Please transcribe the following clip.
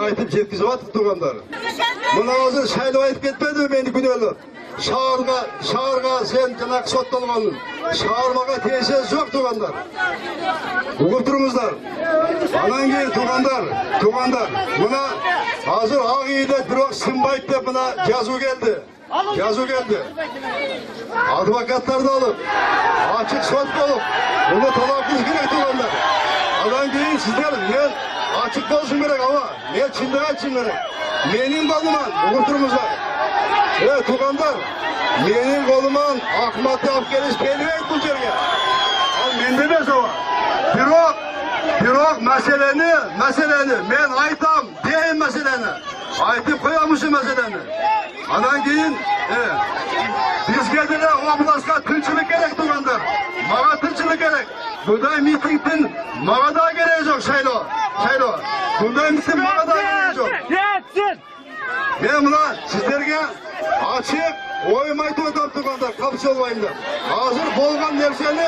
айтып жеткізіп жатыр туғандар. Мына азыр шайлап айтып кетпеді мені күнелі. Шағырға сен жаңағы сотталғанын. Шағырмаға тиесі жоқ туғандар. Ұғып тұрыңыздар. Анан кейін туғандар. Мына азыр ақ үйде біреу сынбайды деп мына жазу келді. Адвокаттарды алып, açık сот болып, оны талапымыз керек туғандар. Одан кейін сіздер, мен açık болсын керек, ama мен шындық айтсын керек. Менің қолыман, ұғып тұрыңыздар. Туғандар, менің қолыман Ахматты алып келіс келмейді бұл жерге. Ал менде емес оға. Бирок мәселені мен айтам, дейін мәселені. Айтып қоямышы мәселені. Анан кейін, бізге де обласқа тынчылық керек туғандар. Маға тынчылық керек. Бұндай митингтің маға да керек жоқ, шайло. Бұндай митинг маға да керек жоқ. Мен мұна сіздерге ашық ойым айтып отам туғандар, қапшы олмайындар. Азыр болған нәрсені